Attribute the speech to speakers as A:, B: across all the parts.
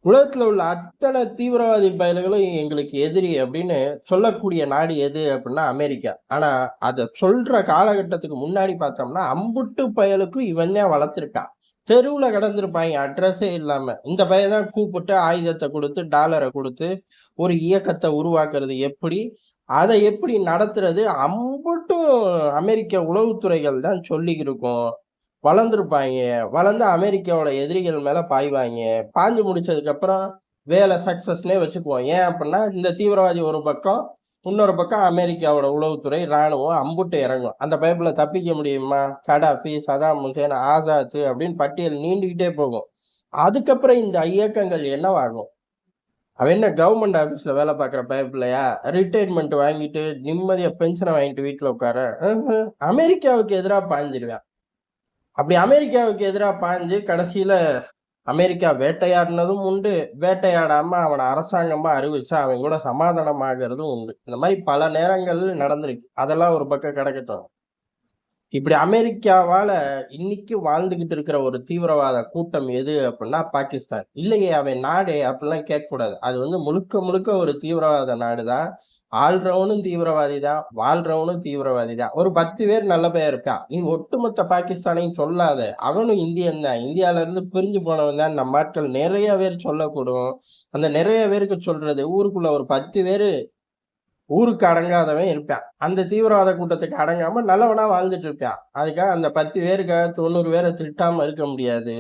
A: உலகத்துல உள்ள அத்தனை தீவிரவாதி பயல்களும் எங்களுக்கு எதிரி அப்படின்னு சொல்லக்கூடிய நாடு எது அப்படின்னா அமெரிக்கா. ஆனா அத சொல்ற காலகட்டத்துக்கு முன்னாடி பார்த்தோம்னா அம்புட்டு பயலுக்கும் இவன் தான் வளர்த்திருக்கான். தெருவுல கடந்திருப்பாங்க அட்ரஸே இல்லாம. இந்த பையன் தான் கூப்பிட்டு ஆயுதத்தை கொடுத்து டாலரை கொடுத்து ஒரு இயக்கத்தை உருவாக்குறது எப்படி, அதை எப்படி நடத்துறது அம்புட்டும் அமெரிக்க உளவுத்துறைகள் தான் சொல்லிக்கிட்டு இருக்கும். வளர்ந்துருப்பாங்க. வளர்ந்து அமெரிக்காவோட எதிரிகள் மேல பாய்வாங்க. பாஞ்சு முடிச்சதுக்கு அப்புறம் வேலை சக்சஸ்னே வச்சுக்குவோம். ஏன் அப்படின்னா இந்த தீவிரவாதி ஒரு பக்கம், இன்னொரு பக்கம் அமெரிக்காவோட உளவுத்துறை ராணுவம் அம்புட்டு இறங்கும். அந்த பைப்புல தப்பிக்க முடியுமா? கடாஃபி, சதாம் ஹுசேன், ஆசாத் அப்படின்னு பட்டியல் நீண்டுகிட்டே போகும். அதுக்கப்புறம் இந்த இயக்கங்கள் என்னவாகும்? அவன் என்ன கவர்மெண்ட் ஆபீஸ்ல வேலை பார்க்குற பைப்லையா? ரிட்டைர்மெண்ட் வாங்கிட்டு நிம்மதியா பென்ஷனை வாங்கிட்டு வீட்டுல உட்கார அமெரிக்காவுக்கு எதிராக பாய்ஞ்சிருவேன். அப்படி அமெரிக்காவுக்கு எதிராக பாய்ஞ்சு கடைசியில அமெரிக்கா வேட்டையாடினதும் உண்டு. வேட்டையாடாம அவனை அரசாங்கமா அறிவிச்சு அவன் கூட சமாதானமாகிறதும் உண்டு. இந்த மாதிரி பல நேரங்கள் நடந்திருக்கு. அதெல்லாம் ஒரு பக்கம் கிடக்கட்டும். இப்படி அமெரிக்காவால இன்னைக்கு வாழ்ந்துகிட்டு இருக்கிற ஒரு தீவிரவாத கூட்டம் எது அப்படின்னா பாகிஸ்தான். இல்லையே அவன் நாடே அப்படிலாம் கேட்கக்கூடாது. அது முழுக்க முழுக்க ஒரு தீவிரவாத நாடுதான். ஆள்றவனும் தீவிரவாதி தான், வாழ்றவனும் தீவிரவாதி தான். ஒரு 10 பேர் நல்ல பெயர் இருப்பான். நீ ஒட்டுமொத்த பாகிஸ்தானையும் சொல்லாத. அவனும் இந்தியன் தான். இந்தியால இருந்து பிரிஞ்சு போனவன் தான் நம்ம ஆட்கள் நிறைய பேர் சொல்லக்கூடும். அந்த நிறைய பேருக்கு சொல்றது ஊருக்குள்ள ஒரு 10 பேரு ஊருக்கு அடங்காதவன் இருப்பான். அந்த தீவிரவாத கூட்டத்துக்கு அடங்காம நல்லவனா வாழ்ந்துட்டு இருப்பான். அதுக்காக அந்த 10 பேருக்காக 90 பேரை திட்டாம இருக்க முடியாது.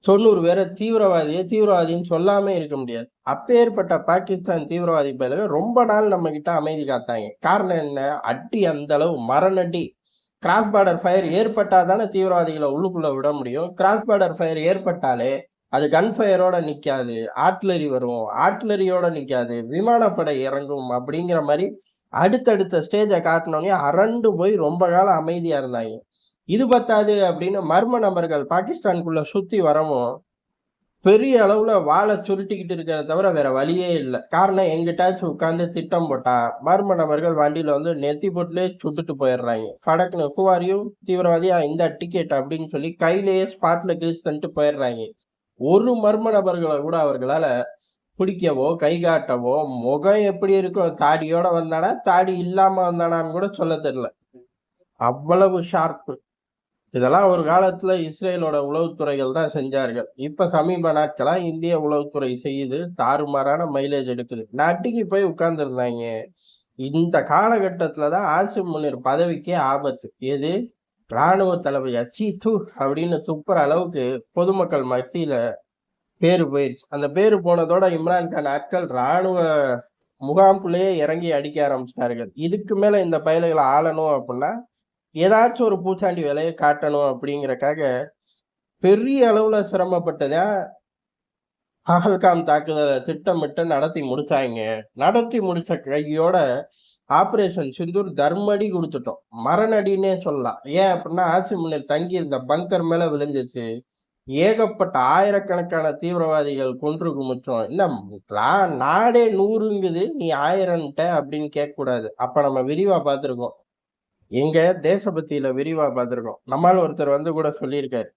A: 90 பேரை தீவிரவாதின்னு சொல்லாம இருக்க முடியாது. அப்பேற்பட்ட பாகிஸ்தான் தீவிரவாதி பயலுக ரொம்ப நாள் நம்ம கிட்ட அமைதி காத்தாங்க. காரணம் என்ன? அடி அந்த அளவு மரணடி. கிராஸ் பார்டர் ஃபயர் ஏற்பட்டா தானே தீவிரவாதிகளை உள்ளுக்குள்ள விட முடியும். கிராஸ் பார்டர் ஃபயர் ஏற்பட்டாலே அது கன் ஃபயரோட நிக்காது, ஆர்ட்லரி வரும், ஆர்ட்லரியோட நிக்காது, விமானப்படை இறங்கும் அப்படிங்கிற மாதிரி அடுத்தடுத்த ஸ்டேஜை காட்டினோடனே அரண்டு போய் ரொம்ப காலம் அமைதியா இருந்தாங்க. இது பத்தாது அப்படின்னு மர்ம நபர்கள் பாகிஸ்தானுக்குள்ள சுத்தி வரவும் பெரிய அளவுல வாழை சுருட்டிக்கிட்டு இருக்கிறத தவிர வேற வழியே இல்லை. காரணம் எங்கிட்டாச்சும் உட்கார்ந்து திட்டம் போட்டா மர்ம நபர்கள் வண்டியில நெத்தி போட்டுலே சுட்டுட்டு போயிடுறாங்க. படக்குன்னு ஹூஆரியும் தீவிரவாதியா இந்த டிக்கெட் அப்படின்னு சொல்லி கையிலேயே ஸ்பாட்ல கிழிச்சு தந்துட்டு போயிடுறாங்க. ஒரு மர்ம நபர்களை கூட அவர்களால பிடிக்கவோ கை காட்டவோ, முகம் எப்படி இருக்கும், தாடியோட வந்தானா தாடி இல்லாம வந்தானான்னு கூட சொல்ல தெரியல. அவ்வளவு ஷார்ப்பு. இதெல்லாம் ஒரு காலத்துல இஸ்ரேலோட உளவுத்துறைகள் தான் செஞ்சார்கள். இப்ப சமீப நாட்களா இந்திய உளவுத்துறை செய்யுது. தாறுமாறான மைலேஜ் எடுக்குது. நட்டிக்கு போய் உட்கார்ந்து இருந்தாங்க. இந்த காலகட்டத்துலதான் ஆசிம் முனீர் பதவிக்கே ஆபத்து. எது? ராணுவ தளபதி அச்சீத்து அப்படின்னு துப்புற அளவுக்கு பொதுமக்கள் மத்தியில பேரு போயிடுச்சு. அந்த பேரு போனதோட இம்ரான்கான் ஆட்கள் ராணுவ முகாம்குள்ளேயே இறங்கி அடிக்க ஆரம்பிச்சிட்டார்கள். இதுக்கு மேல இந்த பயல்களை ஆளணும் அப்படின்னா ஏதாச்சும் ஒரு பூச்சாண்டி வேலையை காட்டணும் அப்படிங்கறக்காக பெரிய அளவுல சிரமப்பட்டதான் பஹல்காம் தாக்குதலை திட்டமிட்டு நடத்தி முடிச்சாங்க. நடத்தி முடிச்ச கையோட ஆபரேஷன் சிந்தூர் தர்மடி கொடுத்துட்டோம். மரணடின்னே சொல்லலாம். ஏன் அப்படின்னா ஆசிம் முனீர் தங்கி இருந்த பங்கர் மேல விழுந்துச்சு. ஏகப்பட்ட ஆயிரக்கணக்கான தீவிரவாதிகள் கொன்று குமிச்சோம். இல்ல நாடே 100ங்குது, நீ 1000ன்ட்ட அப்படின்னு கேட்க கூடாது. அப்ப நம்ம விரிவா பார்த்திருக்கோம். எங்க தேசபக்தியில விரிவா பார்த்திருக்கோம். நம்மால் ஒருத்தர் கூட சொல்லியிருக்காரு,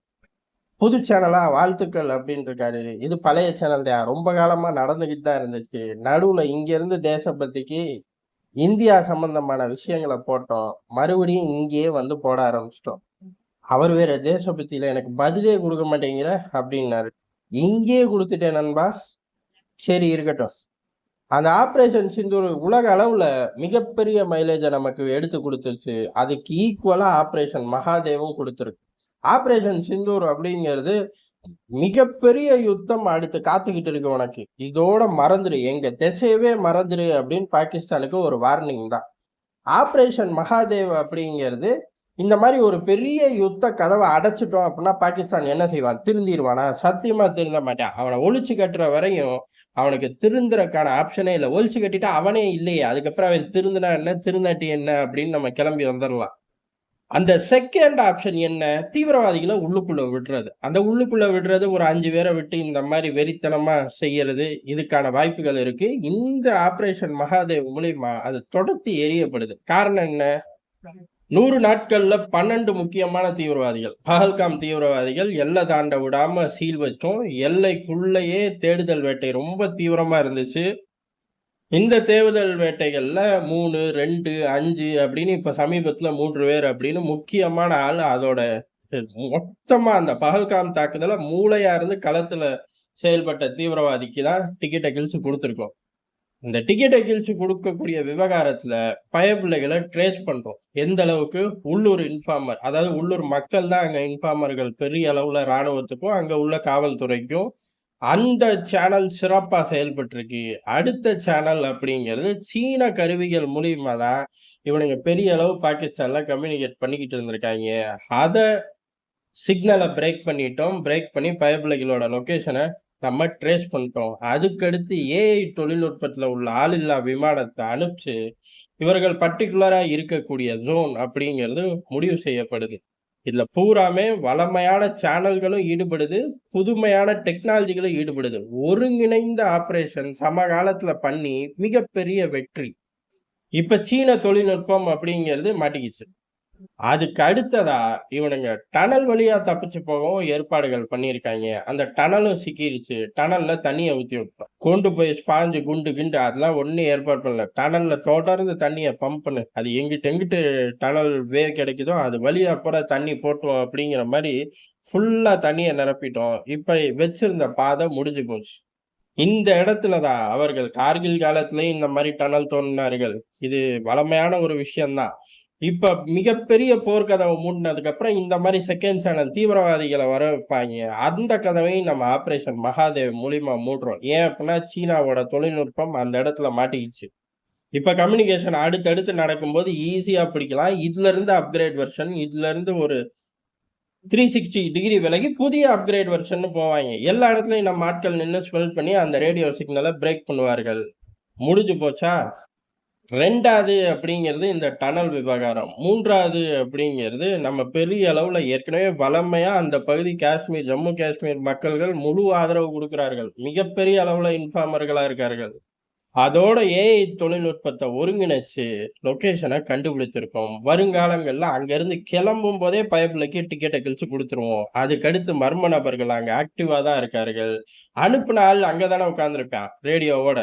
A: புது சேனலா வாழ்த்துக்கள் அப்படின்னு இருக்காரு. இது பழைய சேனல் தான், ரொம்ப காலமா நடந்துகிட்டு தான் இருந்துச்சு. நடுவுல இங்க இருந்து தேசபக்திக்கு இந்தியா சம்பந்தமான விஷயங்களை போட்டோம். மறுபடியும் இங்கேயே போட ஆரம்பிச்சிட்டோம். அவர் வேற தேசபக்தியில எனக்கு பதிலே கொடுக்க மாட்டேங்கிற அப்படின்னாரு. இங்கேயே கொடுத்துட்டேன் நண்பா. சரி இருக்கட்டும். அந்த ஆபரேஷன் சிந்தூர் உலக அளவுல மிகப்பெரிய மைலேஜை நமக்கு எடுத்து கொடுத்துருச்சு. அதுக்கு ஈக்குவலா ஆபரேஷன் மகாதேவும் கொடுத்துருக்கு. ஆபரேஷன் சிந்தூர் அப்படிங்கிறது மிகப்பெரிய யுத்தம் அடுத்து காத்துக்கிட்டு இருக்கு உனக்கு. இதோட மறந்துரு, எங்க திசையவே மறந்துரு அப்படின்னு பாகிஸ்தானுக்கு ஒரு வார்னிங் தான். ஆபரேஷன் மகாதேவ் அப்படிங்கிறது இந்த மாதிரி ஒரு பெரிய யுத்த கதவை அடைச்சிட்டோம் அப்படின்னா பாகிஸ்தான் என்ன செய்வான்? திருந்திடுவானா? சத்தியமா திருந்த மாட்டான். அவனை ஒழிச்சு கட்டுற வரையும் அவனுக்கு திருந்துறக்கான ஆப்ஷனே இல்லை. ஒழிச்சு கட்டிட்டா அவனே இல்லையே, அதுக்கப்புறம் அவன் திருந்தினா என்ன, திருந்தாட்டி என்ன அப்படின்னு நம்ம கிளம்பி வந்துடலாம். அந்த செகண்ட் ஆப்ஷன் என்ன? தீவிரவாதிகளை உள்ளுக்குள்ள விடுறது. அந்த உள்ளுக்குள்ள விடுறது ஒரு 5 பேரை விட்டு இந்த மாதிரி வெறித்தனமா செய்யறது, இதுக்கான வாய்ப்புகள் இருக்கு. இந்த ஆபரேஷன் மகாதேவ் மூலியமா அது தொடர்ந்து எரியப்படுது. காரணம் என்ன? 100 நாட்கள்ல 12 முக்கியமான தீவிரவாதிகள். பஹல்காம் தீவிரவாதிகள் எல்லை தாண்ட விடாம சீல் வச்சோம். எல்லைக்குள்ளேயே தேடுதல் வேட்டை ரொம்ப தீவிரமா இருந்துச்சு. இந்த தேடுதல் வேட்டைகள்ல 3, 2, 5 அப்படின்னு இப்ப சமீபத்துல 3 பேர் அப்படின்னு முக்கியமான ஆள் அதோட மொத்தமா அந்த பஹல்காம் தாக்குதல மூளையா இருந்து களத்துல செயல்பட்ட தீவிரவாதிக்கு தான் டிக்கெட்ட கிழிச்சு குடுத்துருக்கோம். இந்த டிக்கெட்ட கிழிச்சு குடுக்கக்கூடிய விவகாரத்துல பயப்பிள்ளைகள ட்ரேஸ் பண்றோம். எந்த அளவுக்கு உள்ளூர் இன்ஃபார்மர், அதாவது உள்ளூர் மக்கள் தான் அங்க இன்ஃபார்மர்கள் பெரிய அளவுல ராணுவத்துக்கும், அங்க உள்ள காவல்துறைக்கும். அந்த சேனல் சிறப்பா செயல்பட்டிருக்கு. அடுத்த சேனல் அப்படிங்கிறது சீன கருவிகள் மூலியமா தான் இவனுங்க பெரிய அளவு பாகிஸ்தான்ல கம்யூனிகேட் பண்ணிக்கிட்டு இருந்திருக்காய்ங்க. அத சிக்னல பிரேக் பண்ணிட்டோம். பிரேக் பண்ணி பயப்பிள்ளைகளோட லொகேஷன நம்ம ட்ரேஸ் பண்ணிட்டோம். அதுக்கடுத்து ஏஐ தொழில்நுட்பத்துல உள்ள ஆளில்லா விமானத்த அனுப்பிச்சு, இவர்கள் பர்ட்டிகுலரா இருக்கக்கூடிய ஜோன் அப்படிங்கிறது முடிவு செய்யப்படுது. இதுல பூராமே வளமையான சேனல்களும் ஈடுபடுது, புதுமையான டெக்னாலஜிகளும் ஈடுபடுது. ஒருங்கிணைந்த ஆப்பரேஷன் சமகாலத்துல பண்ணி மிகப்பெரிய வெற்றி. இப்ப சீன தொழில்நுட்பம் அப்படிங்கிறது மாட்டிக்கிச்சு. அதுக்கு அடுத்ததா இவனுங்க டனல் வழியா தப்பிச்சு போகவும் ஏற்பாடுகள் பண்ணியிருக்காங்க. அந்த டனலும் சிக்கிருச்சு. டனல்ல தண்ணிய ஊத்தி விட்டோம். கொண்டு போய் ஸ்பாஞ்சு, குண்டு கிண்டு அதெல்லாம் ஒண்ணும் ஏற்பாடு பண்ணல. டனல்ல தொடர்ந்து தண்ணிய பம்ப் பண்ணு. அது எங்கிட்டு எங்கிட்டு டனல் வே கிடைக்குதோ அது வழியா பூரா தண்ணி போட்டுருவோம் அப்படிங்கிற மாரி ஃபுல்லா தண்ணிய நிரப்பிட்டோம். இப்ப வச்சிருந்த பாதை முடிஞ்சு போச்சு. இந்த இடத்துல தான் அவர்கள் கார்கில் காலத்திலயும் இந்த மாரி டனல் தோண்டினார்கள். இது வழமையான ஒரு விஷயம் தான். இப்ப மிகப்பெரிய போர்க்கதவ மூடுனதுக்கு அப்புறம் இந்த மாரி செகண்ட் சேனல் தீவிரவாதிகள வர வைப்பாய்ங்க. அந்த கதவையும் நம்ம ஆப்பரேஷன் மகாதேவ் மூலியமா மூடுறோம். ஏன் அப்டின்னா, சீனாவோட தொழில்நுட்பம் அந்த இடத்துல மாட்டிக்கிச்சு. இப்ப கம்யூனிகேஷன் அடுத்தடுத்து நடக்கும்போது ஈஸியா பிடிக்கலாம். இதுலருந்து அப்கிரேட் வெர்ஷன், இதுலருந்து ஒரு 360 டிகிரி விலகி புதிய அப்கிரேட் வெர்ஷன்னு போவாய்ங்க. எல்லா இடத்துலயும் நம்ம ஆட்கள் நின்னு ஸ்பெல் பண்ணி அந்த ரேடியோ சிக்னல பிரேக் பண்ணுவார்கள். முடிஞ்சு போச்சா? 2வது அப்படிங்கிறது இந்த டனல் விவகாரம். 3வது அப்படிங்கிறது நம்ம பெரிய அளவுல ஏற்கனவே வளமையா அந்த பகுதி காஷ்மீர், ஜம்மு காஷ்மீர் மக்கள்கள் முழு ஆதரவு குடுக்கிறார்கள். மிகப்பெரிய அளவுல இன்ஃபார்மர்களா இருக்கார்கள். அதோட ஏஐ தொழில்நுட்பத்த ஒருங்கிணைச்சு லொகேஷன கண்டுபிடித்திருக்கோம். வருங்காலங்கள்ல அங்கருந்து கிளம்பும்போதே பயப்பிள்ளைக்கு டிக்கெட்ட கிழிச்சு குடுத்துருவோம். அதுக்கடுத்து மர்ம நபர்கள் அங்க ஆக்டிவா தான் இருக்கார்கள். அனுப்புன ஆள் அங்க தானே உட்கார்ந்திருப்பான் ரேடியோவோட.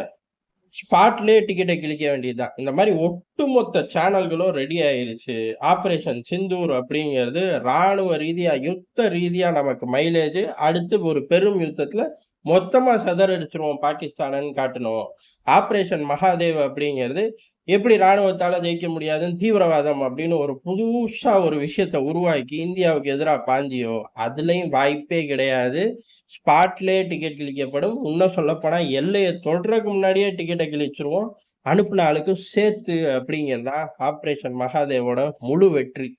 A: ஸ்பாட்லயே டிக்கெட்ட கிழிக்க வேண்டியதுதான். இந்த மாரி ஒட்டுமொத்த சேனல்களும் ரெடி ஆயிருச்சு. ஆப்பரேஷன் சிந்தூர் அப்படிங்கிறது ராணுவ ரீதியா, யுத்த ரீதியா நமக்கு மைலேஜ். அடுத்து ஒரு பெரும் யுத்தத்துல மொத்தமா சிதறடிச்சுருவோம் பாகிஸ்தானன்னு காட்டணும். ஆப்பரேஷன் மகாதேவ் அப்படிங்கிறது எப்படி ராணுவத்தால ஜெயிக்க முடியாதுன்னு தீவிரவாதம் அப்படின்னு ஒரு புதுசா ஒரு விஷயத்த உருவாக்கி இந்தியாவுக்கு எதிரா பாஞ்சியோ, அதுலயும் வாய்ப்பே கிடையாது. ஸ்பாட்லயே டிக்கெட் கிழிக்கப்படும். இன்னும் சொல்லப்போனா எல்லைய தொடுறதுக்கு முன்னாடியே டிக்கெட்ட கிழிச்சுருவோம். அனுப்புன ஆளுக்கு சேர்த்து அப்படிங்கிறது தான் ஆப்பரேஷன் மகாதேவோட முழு வெற்றி.